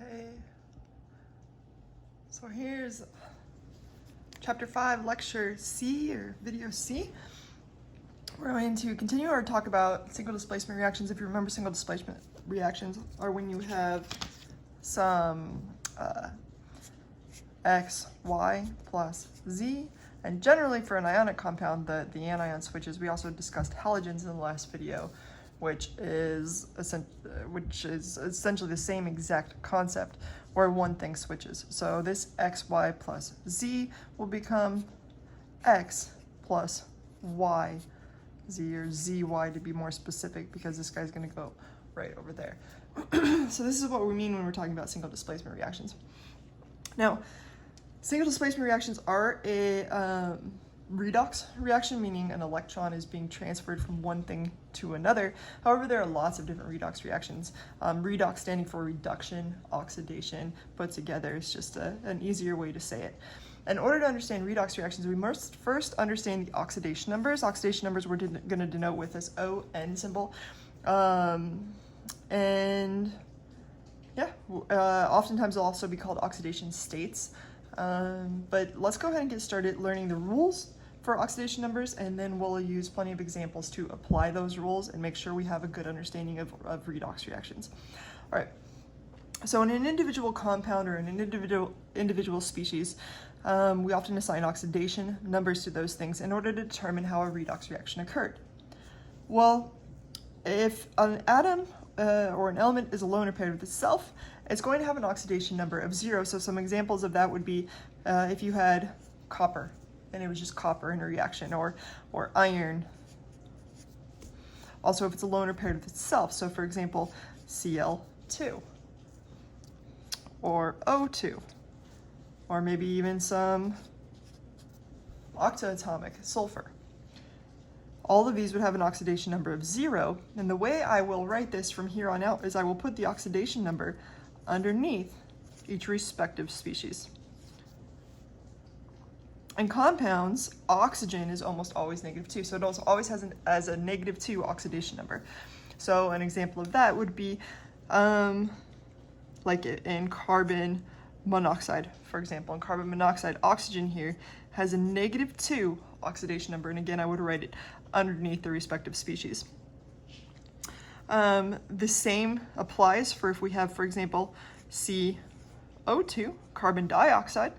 Okay, so here's chapter 5, lecture C, or video C. We're going to continue our talk about single displacement reactions. If you remember, single displacement reactions are when you have some x, y plus z, and generally for an ionic compound, the anion switches. We also discussed halogens in the last video, which is essentially the same exact concept where one thing switches. So this xy plus z will become x plus y z, or zy to be more specific, because this guy's going to go right over there. So this is what we mean when we're talking about single displacement reactions. Now, single displacement reactions are a redox reaction, meaning an electron is being transferred from one thing to another. However, there are lots of different redox reactions. Redox standing for reduction, oxidation, put together is just an easier way to say it. In order to understand redox reactions, we must first understand the oxidation numbers. Oxidation numbers we're going to denote with this ON symbol. And yeah, oftentimes they'll also be called oxidation states. But let's go ahead and get started learning the rules for oxidation numbers, and then we'll use plenty of examples to apply those rules and make sure we have a good understanding of redox reactions. All right, so in an individual compound or in an individual species, we often assign oxidation numbers to those things in order to determine how a redox reaction occurred. Well, if an atom or an element is alone or paired with itself, it's going to have an oxidation number of 0. So some examples of that would be if you had copper and it was just copper in a reaction, or iron. Also, if it's alone or paired with itself, so for example, Cl2 or O2, or maybe even some octaatomic sulfur. All of these would have an oxidation number of 0, and the way I will write this from here on out is I will put the oxidation number underneath each respective species. In compounds, oxygen is almost always -2, so it also always has as a -2 oxidation number. So an example of that would be like in carbon monoxide, for example. In carbon monoxide, oxygen here has a -2 oxidation number, and again, I would write it underneath the respective species. The same applies for if we have, for example, CO2, carbon dioxide.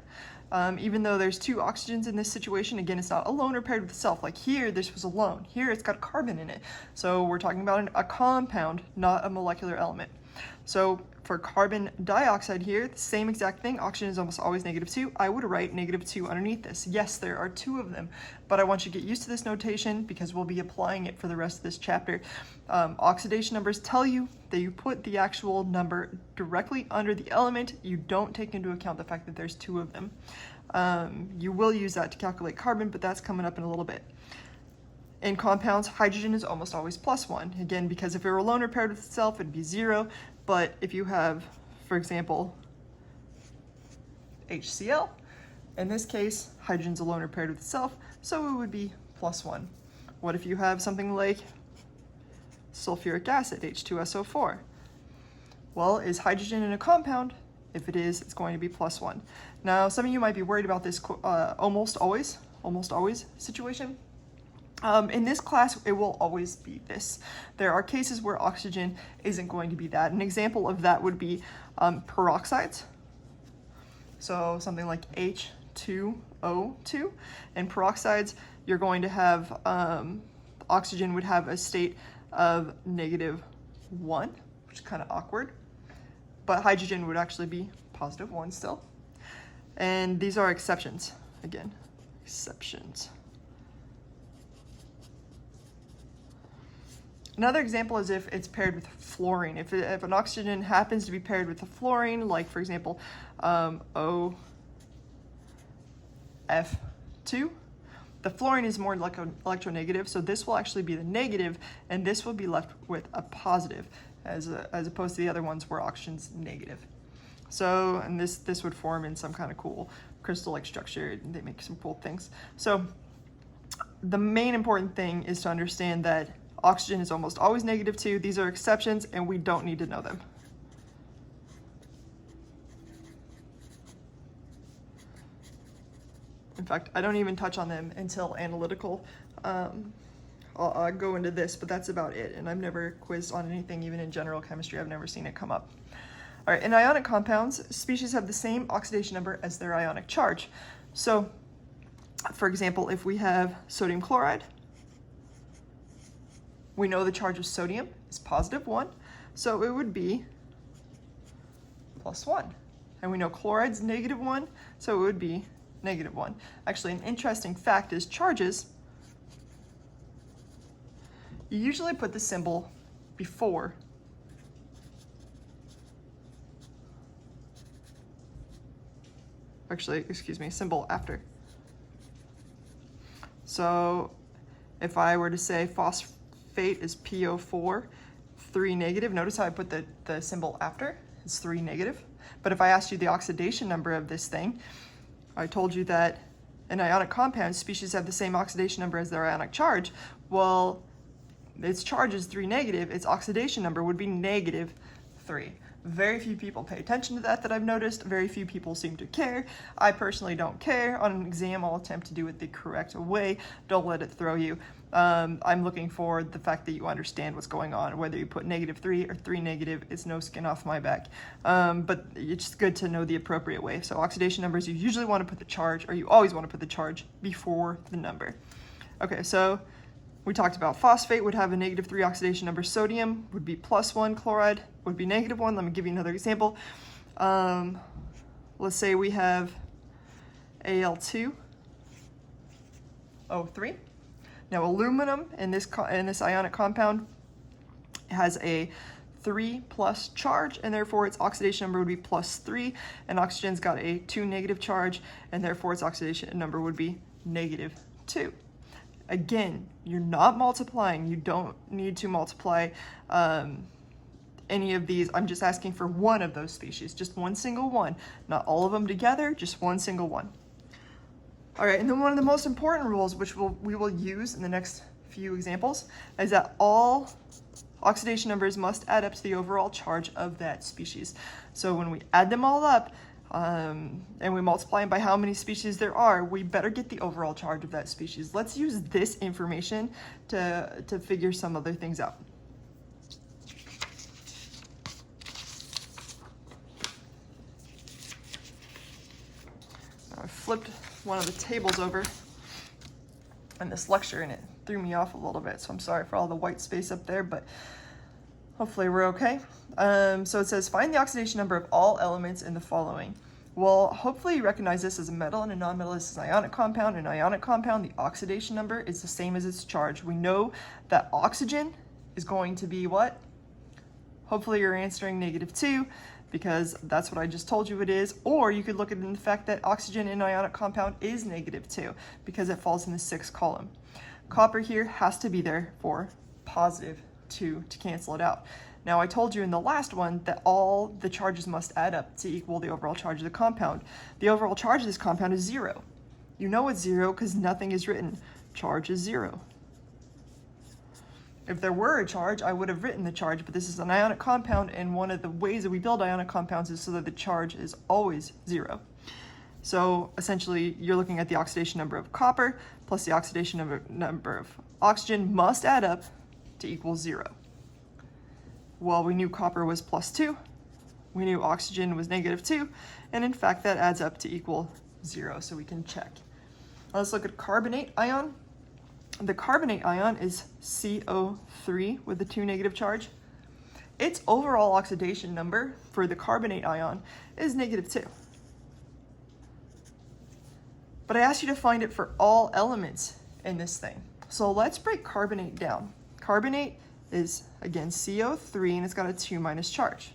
Even though there's 2 oxygens in this situation, again, it's not alone or paired with itself. Like here, this was alone. Here, it's got carbon in it. So we're talking about a compound, not a molecular element. So for carbon dioxide here, the same exact thing. Oxygen is almost always -2. I would write -2 underneath this. Yes, there are 2 of them, but I want you to get used to this notation because we'll be applying it for the rest of this chapter. Oxidation numbers tell you that you put the actual number directly under the element. You don't take into account the fact that there's 2 of them. You will use that to calculate carbon, but that's coming up in a little bit. In compounds, hydrogen is almost always +1. Again, because if it were alone or paired with itself, it'd be 0. But if you have, for example, HCl, in this case, hydrogen's alone or paired with itself, so it would be +1. What if you have something like sulfuric acid, H2SO4? Well, is hydrogen in a compound? If it is, it's going to be +1. Now, some of you might be worried about this almost always situation. In this class, it will always be this. There are cases where oxygen isn't going to be that. An example of that would be peroxides. So something like H2O2. In peroxides, you're going to have, oxygen would have a state of -1, which is kind of awkward. But hydrogen would actually be +1 still. And these are exceptions, again, exceptions. Another example is if it's paired with fluorine. If an oxygen happens to be paired with a fluorine, like for example, OF2, the fluorine is more electronegative, so this will actually be the negative, and this will be left with a positive, as opposed to the other ones where oxygen's negative. So, and this would form in some kind of cool crystal-like structure. They make some cool things. So the main important thing is to understand that oxygen is almost always -2. These are exceptions, and we don't need to know them. In fact, I don't even touch on them until analytical. I'll go into this, but that's about it. And I've never quizzed on anything, even in general chemistry. I've never seen it come up. All right, in ionic compounds, species have the same oxidation number as their ionic charge. So, for example, if we have sodium chloride, we know the charge of sodium is +1, so it would be +1. And we know chloride's -1, so it would be -1. Actually, an interesting fact is charges, you usually put the symbol before symbol after. So if I were to say phosphate is PO4, 3 negative, notice how I put the symbol after, it's 3 negative. But if I asked you the oxidation number of this thing, I told you that in ionic compounds, species have the same oxidation number as their ionic charge. Well, its charge is 3 negative, its oxidation number would be -3. Very few people pay attention to that I've noticed. Very few people seem to care. I personally don't care. On an exam, I'll attempt to do it the correct way. Don't let it throw you. I'm looking for the fact that you understand what's going on. Whether you put -3 or 3 negative, it's no skin off my back. But it's good to know the appropriate way. So oxidation numbers, you usually want to put the charge, or you always want to put the charge before the number. Okay, so we talked about phosphate would have a -3 oxidation number. Sodium would be +1. Chloride would be -1. Let me give you another example. Let's say we have Al2O3. Now aluminum in this ionic compound has a 3+ charge, and therefore its oxidation number would be +3, and oxygen's got a 2 negative charge, and therefore its oxidation number would be -2. Again, you're not multiplying. You don't need to multiply any of these. I'm just asking for one of those species, just one single one. Not all of them together, just one single one. All right, and then one of the most important rules, which we will use in the next few examples, is that all oxidation numbers must add up to the overall charge of that species. So when we add them all up, and we multiply them by how many species there are, we better get the overall charge of that species. Let's use this information to figure some other things out. I flipped one of the tables over in this lecture and it threw me off a little bit, so I'm sorry for all the white space up there, but hopefully we're okay. So it says, find the oxidation number of all elements in the following. Well, hopefully you recognize this as a metal, and a non-metal is an ionic compound. In an ionic compound, the oxidation number is the same as its charge. We know that oxygen is going to be what? Hopefully you're answering -2, because that's what I just told you it is. Or you could look at the fact that oxygen in an ionic compound is -2, because it falls in the 6th column. Copper here has to be there for +2 to cancel it out. Now I told you in the last one that all the charges must add up to equal the overall charge of the compound. The overall charge of this compound is 0. You know it's 0 because nothing is written. Charge is 0. If there were a charge, I would have written the charge, but this is an ionic compound, and one of the ways that we build ionic compounds is so that the charge is always 0. So essentially, you're looking at the oxidation number of copper plus the oxidation number of oxygen must add up to equal 0. Well, we knew copper was +2, we knew oxygen was -2, and in fact that adds up to equal 0, so we can check. Let's look at carbonate ion. The carbonate ion is CO3 with a 2 negative charge. Its overall oxidation number for the carbonate ion is -2. But I asked you to find it for all elements in this thing. So let's break carbonate down. Carbonate is, again, CO3, and it's got a 2- charge.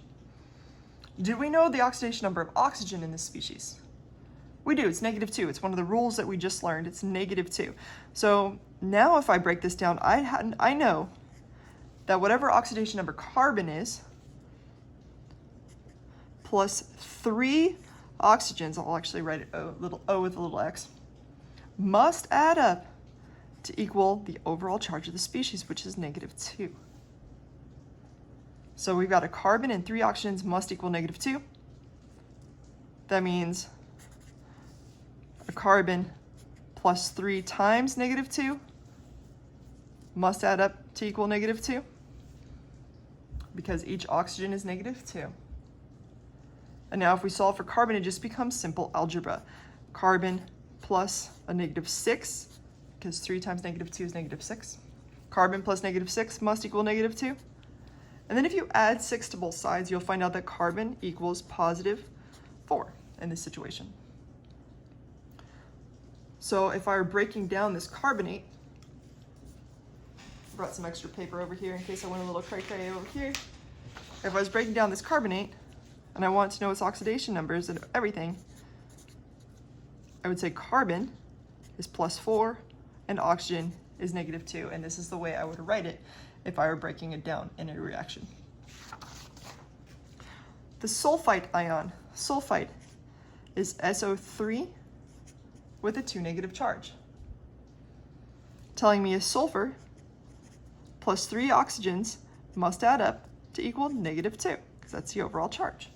Do we know the oxidation number of oxygen in this species? We do, it's -2. It's one of the rules that we just learned, it's -2. So now if I break this down, I know that whatever oxidation number carbon is, plus 3 oxygens, I'll actually write it O with a little x, must add up to equal the overall charge of the species, which is -2. So we've got a carbon and 3 oxygens must equal -2. That means a carbon plus 3 times -2 must add up to equal -2 because each oxygen is -2. And now if we solve for carbon, it just becomes simple algebra. Carbon plus a -6, because 3 times -2 is -6. Carbon plus -6 must equal -2. And then if you add 6 to both sides, you'll find out that carbon equals +4 in this situation. So if I were breaking down this carbonate, I brought some extra paper over here in case I went a little cray-cray over here. If I was breaking down this carbonate and I want to know its oxidation numbers and everything, I would say carbon is +4 and oxygen is -2, and this is the way I would write it if I were breaking it down in a reaction. The sulfite ion, sulfite, is SO3 with a 2 charge, telling me a sulfur plus 3 oxygens must add up to equal -2, because that's the overall charge.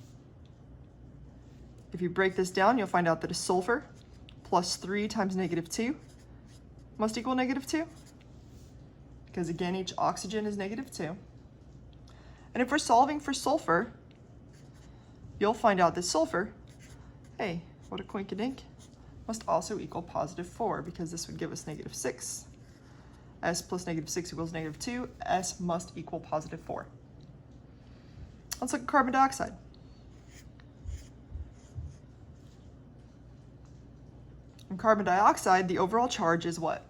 If you break this down, you'll find out that a sulfur plus 3 times -2 must equal -2, because again, each oxygen is -2. And if we're solving for sulfur, you'll find out that sulfur, hey, what a coinkydink, must also equal +4, because this would give us -6. S plus -6 equals -2. S must equal +4. Let's look at carbon dioxide. In carbon dioxide, the overall charge is what?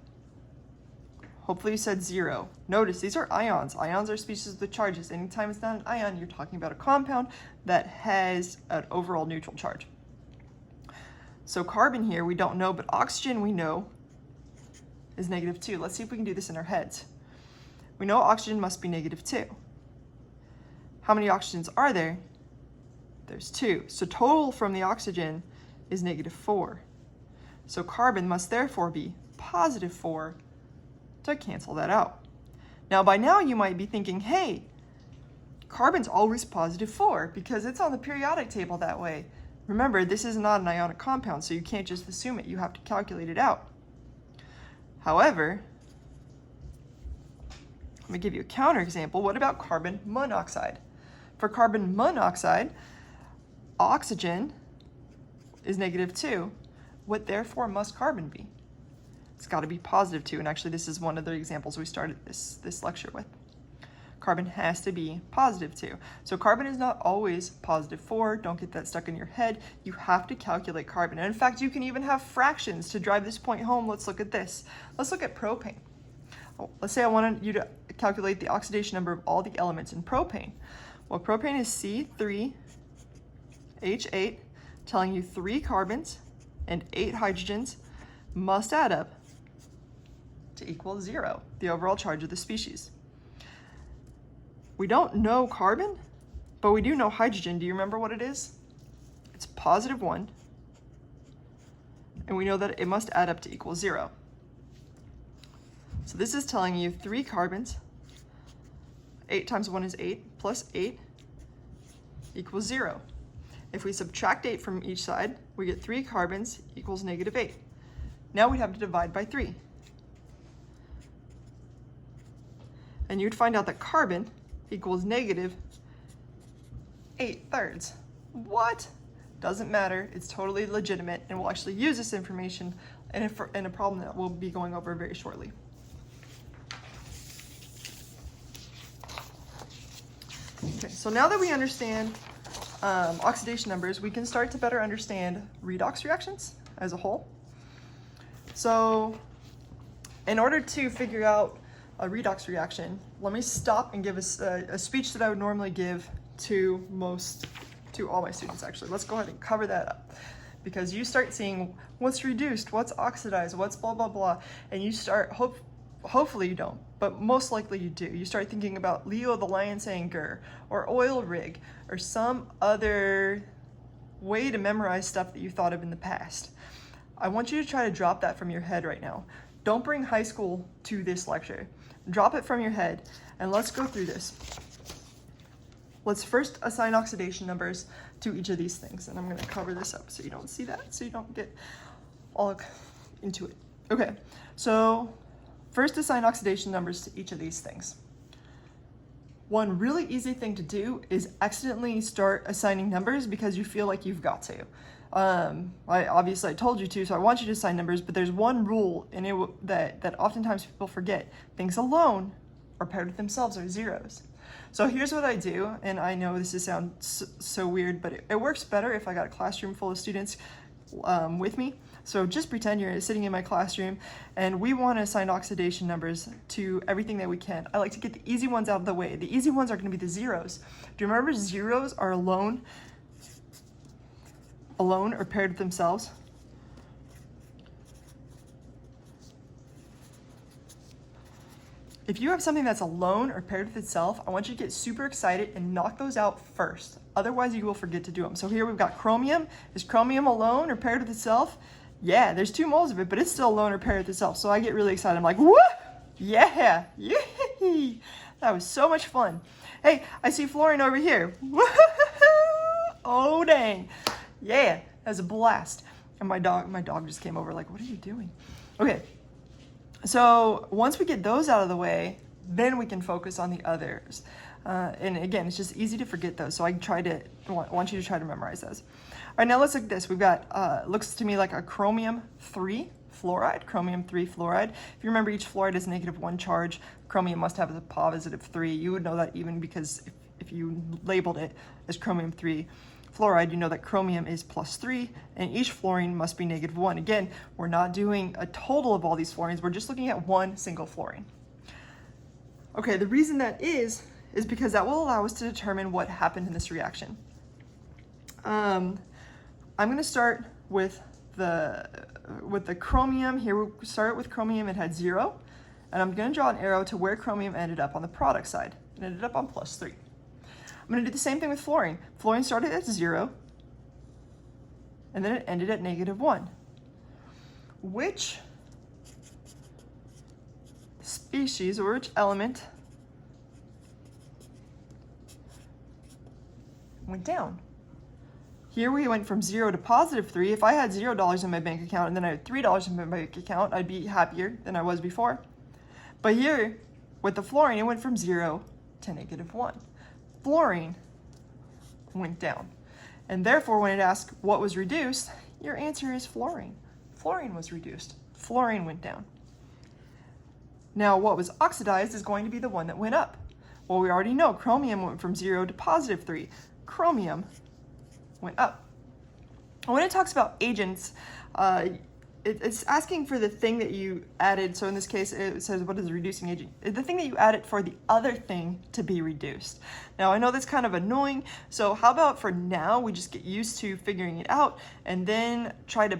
Hopefully you said 0. Notice these are ions. Ions are species with charges. Anytime it's not an ion, you're talking about a compound that has an overall neutral charge. So carbon here, we don't know, but oxygen we know is -2. Let's see if we can do this in our heads. We know oxygen must be -2. How many oxygens are there? There's 2. So total from the oxygen is -4. So carbon must therefore be +4 to cancel that out. Now by now you might be thinking, hey, carbon's always +4 because it's on the periodic table that way. Remember, this is not an ionic compound, so you can't just assume it. You have to calculate it out. However, let me give you a counterexample. What about carbon monoxide? For carbon monoxide, oxygen is -2. What therefore must carbon be? It's got to be +2, and actually this is one of the examples we started this lecture with. Carbon has to be +2. So carbon is not always +4. Don't get that stuck in your head. You have to calculate carbon. And in fact, you can even have fractions to drive this point home. Let's look at this. Let's look at propane. Let's say I wanted you to calculate the oxidation number of all the elements in propane. Well, propane is C3H8, telling you 3 carbons and 8 hydrogens must add up to equal 0, the overall charge of the species. We don't know carbon, but we do know hydrogen. Do you remember what it is? It's +1, and we know that it must add up to equal 0. So this is telling you 3 carbons, 8 times 1 is 8, plus 8 equals 0. If we subtract 8 from each side, we get 3 carbons equals -8. Now we'd have to divide by 3. And you'd find out that carbon equals -8/3. What? Doesn't matter. It's totally legitimate, and we'll actually use this information in a problem that we'll be going over very shortly. Okay, so now that we understand oxidation numbers, we can start to better understand redox reactions as a whole. So in order to figure out a redox reaction, let me stop and give us a speech that I would normally give to all my students, actually. Let's go ahead and cover that up, because you start seeing what's reduced, what's oxidized, what's blah, blah, blah, and you start, hopefully you don't, but most likely you do. You start thinking about Leo the lion saying grr, or oil rig, or some other way to memorize stuff that you thought of in the past. I want you to try to drop that from your head right now. Don't bring high school to this lecture. Drop it from your head, and let's go through this. Let's first assign oxidation numbers to each of these things, and I'm going to cover this up so you don't see that, so you don't get all into it. Okay, so first assign oxidation numbers to each of these things. One really easy thing to do is accidentally start assigning numbers because you feel like you've got to. I told you to, so I want you to assign numbers, but there's one rule in it that oftentimes people forget. Things alone or paired with themselves are zeros. So here's what I do, and I know this sounds so weird, but it works better if I got a classroom full of students with me. So just pretend you're sitting in my classroom, and we want to assign oxidation numbers to everything that we can. I like to get the easy ones out of the way. The easy ones are going to be the zeros. Do you remember zeros are alone or paired with themselves? If you have something that's alone or paired with itself, I want you to get super excited and knock those out first. Otherwise, you will forget to do them. So here we've got chromium. Is chromium alone or paired with itself? Yeah, there's 2 moles of it, but it's still alone or paired with itself. So I get really excited. I'm like, woo! Yeah! Yay! That was so much fun. Hey, I see fluorine over here. Oh, dang. Yeah, that was a blast. And my dog just came over like, what are you doing? Okay. So once we get those out of the way, then we can focus on the others. And again, it's just easy to forget those. So I want you to try to memorize those. All right, now let's look at this. We've got, looks to me like a chromium 3 fluoride, chromium 3 fluoride. If you remember, each fluoride is -1 charge. Chromium must have a positive 3. You would know that even because if you labeled it as chromium 3 fluoride, you know that chromium is +3, and each fluorine must be -1. Again, we're not doing a total of all these fluorines, we're just looking at one single fluorine. Okay, the reason that is because that will allow us to determine what happened in this reaction. I'm going to start with the chromium. Here we start with chromium, it had 0, and I'm going to draw an arrow to where chromium ended up on the product side. It ended up on +3. I'm going to do the same thing with fluorine. Fluorine started at 0, and then it ended at -1. Which species or which element went down? Here we went from 0 to +3. If I had $0 in my bank account and then I had $3 in my bank account, I'd be happier than I was before. But here, with the fluorine, it went from 0 to -1. Fluorine went down. And therefore, when it asks what was reduced, your answer is fluorine. Fluorine was reduced. Fluorine went down. Now, what was oxidized is going to be the one that went up. Well, we already know chromium went from 0 to +3. Chromium went up. When it talks about agents, it's asking for the thing that you added. So in this case, it says, what is a reducing agent? The thing that you added for the other thing to be reduced. Now, I know that's kind of annoying. So how about for now, we just get used to figuring it out and then try to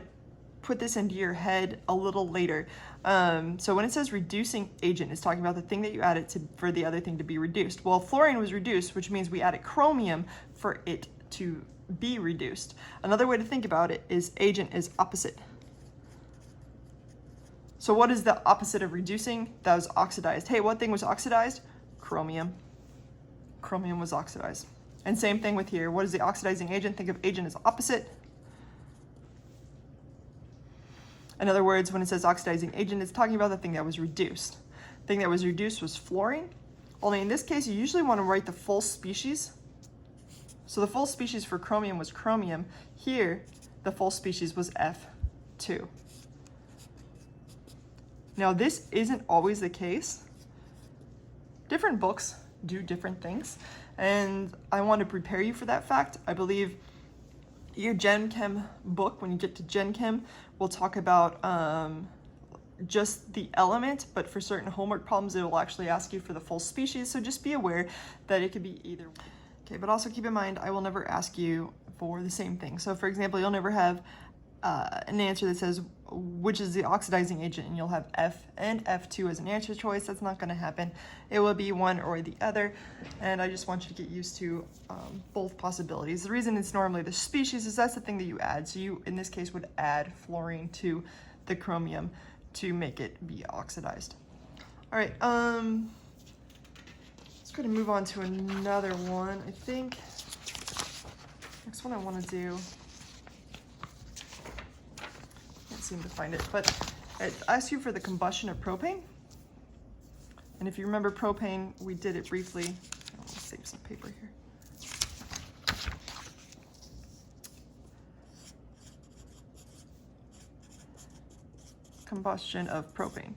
put this into your head a little later. So when it says reducing agent, it's talking about the thing that you added for the other thing to be reduced. Well, fluorine was reduced, which means we added chromium for it to be reduced. Another way to think about it is agent is opposite. So what is the opposite of reducing? That was oxidized. Hey, what thing was oxidized? Chromium. Chromium was oxidized. And same thing with here. What is the oxidizing agent? Think of agent as opposite. In other words, when it says oxidizing agent, it's talking about the thing that was reduced. The thing that was reduced was fluorine. Only in this case, you usually want to write the full species. So the full species for chromium was chromium. Here, the full species was F2. Now, this isn't always the case. Different books do different things, and I want to prepare you for that fact. I believe your Gen Chem book, when you get to Gen Chem, will talk about just the element, but for certain homework problems, it will actually ask you for the full species, so just be aware that it could be either way. Okay, but also keep in mind, I will never ask you for the same thing. So for example, you'll never have an answer that says which is the oxidizing agent, and you'll have F and F2 as an answer choice. That's not going to happen. It will be one or the other, and I just want you to get used to both possibilities. The reason it's normally the species is that's the thing that you add. So you, in this case, would add fluorine to the chromium to make it be oxidized. All right, let's go ahead and move on to another one. I think next one I want to do, can't seem to find it, but It asks you for the combustion of propane. And if you remember propane, we did it briefly. I'll save some paper here. Combustion of propane.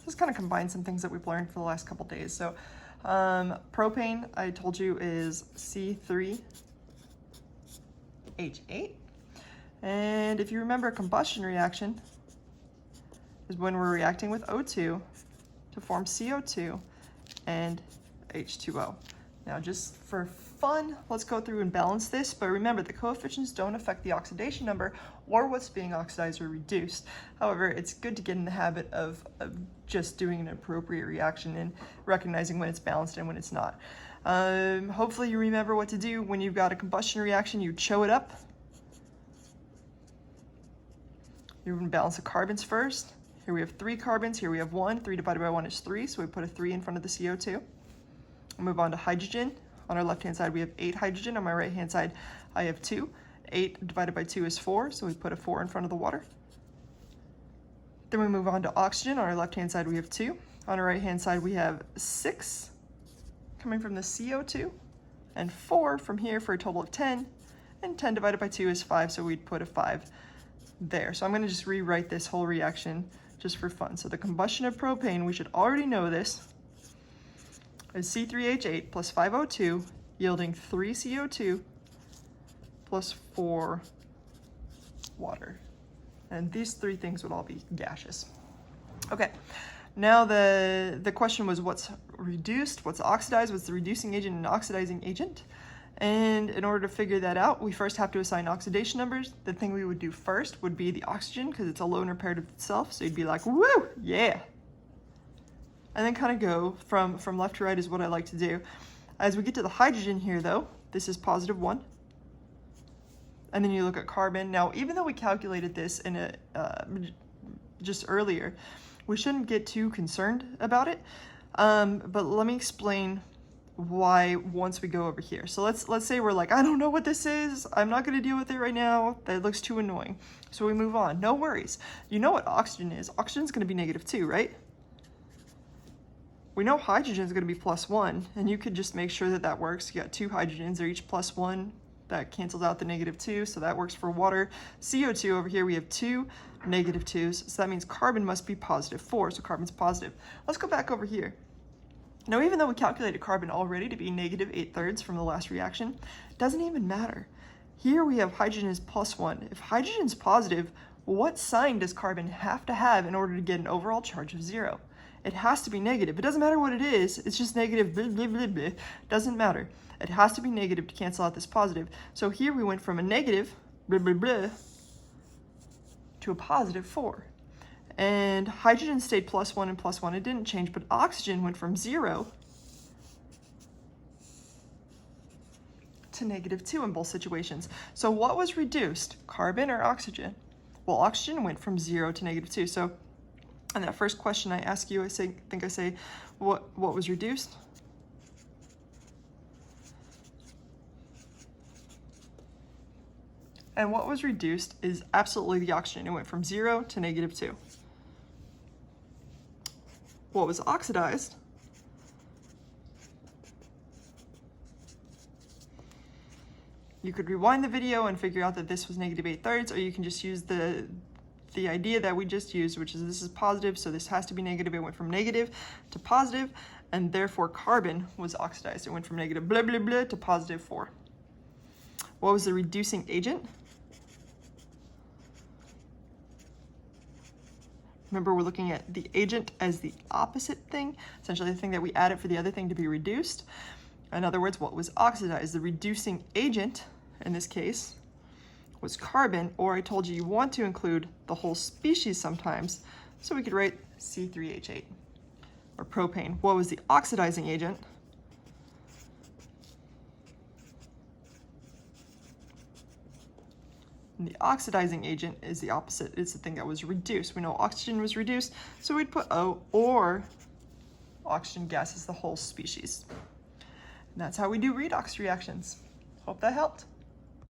Just kind of combine some things that we've learned for the last couple days. So propane, I told you, is C3H8. And if you remember, a combustion reaction is when we're reacting with O2 to form CO2 and H2O. Now, just for fun, let's go through and balance this, but remember, the coefficients don't affect the oxidation number or what's being oxidized or reduced. However, it's good to get in the habit of just doing an appropriate reaction and recognizing when it's balanced and when it's not. Hopefully you remember what to do when you've got a combustion reaction. You chow it up. You're going to balance the carbons first. Here we have 3 carbons, here we have 1. 3 divided by 1 is 3, so we put a 3 in front of the CO2. We'll move on to hydrogen. On our left-hand side, we have 8 hydrogen. On my right-hand side, I have 2. 8 divided by 2 is 4, so we put a 4 in front of the water. Then we move on to oxygen. On our left-hand side, we have 2. On our right-hand side, we have 6 coming from the CO2, and 4 from here for a total of 10. And 10 divided by 2 is 5, so we'd put a 5 there. So I'm going to just rewrite this whole reaction just for fun. So the combustion of propane, we should already know this, is C3H8 plus 5O2 yielding 3 CO2 plus 4 water. And these 3 things would all be gaseous. Okay, now the question was what's reduced, what's oxidized, what's the reducing agent and oxidizing agent? And in order to figure that out, we first have to assign oxidation numbers. The thing we would do first would be the oxygen, because it's a loner paired with itself. So you'd be like, woo, yeah. And then kind of go from left to right is what I like to do. As we get to the hydrogen here, though, this is positive 1. And then you look at carbon. Now, even though we calculated this in a just earlier, we shouldn't get too concerned about it. But let me explain why once we go over here. So let's say we're like, I don't know what this is. I'm not going to deal with it right now. That looks too annoying. So we move on. No worries. You know what oxygen is. Oxygen's going to be -2, right? We know hydrogen is going to be +1, and you could just make sure that that works. You got 2 hydrogens, they're each +1. That cancels out the -2, so that works for water. CO2 over here, we have 2 -2s, so that means carbon must be +4, so carbon's positive. Let's go back over here. Now, even though we calculated carbon already to be -8/3 from the last reaction, it doesn't even matter. Here we have hydrogen is +1. If hydrogen's positive, what sign does carbon have to have in order to get an overall charge of 0? It has to be negative. It doesn't matter what it is. It's just negative. Blah, blah, blah, blah. Doesn't matter. It has to be negative to cancel out this positive. So here we went from a negative blah, blah, blah, to a +4. And hydrogen stayed +1 and +1. It didn't change, but oxygen went from 0 to -2 in both situations. So what was reduced, carbon or oxygen? Well, oxygen went from 0 to -2. So in that first question I ask you, I think I say, what was reduced? And what was reduced is absolutely the oxygen. It went from 0 to -2. What was oxidized? You could rewind the video and figure out that this was -8/3, or you can just use the idea that we just used, which is this is positive, so this has to be negative. It went from negative to positive, and therefore carbon was oxidized. It went from negative blah, blah, blah to +4. What was the reducing agent? Remember, we're looking at the agent as the opposite thing, essentially the thing that we added for the other thing to be reduced. In other words, what was oxidized? The reducing agent, in this case, was carbon, or I told you you want to include the whole species sometimes, so we could write C3H8, or propane. What was the oxidizing agent? And the oxidizing agent is the opposite. It's the thing that was reduced. We know oxygen was reduced, so we'd put O, or oxygen gas is the whole species. And that's how we do redox reactions. Hope that helped.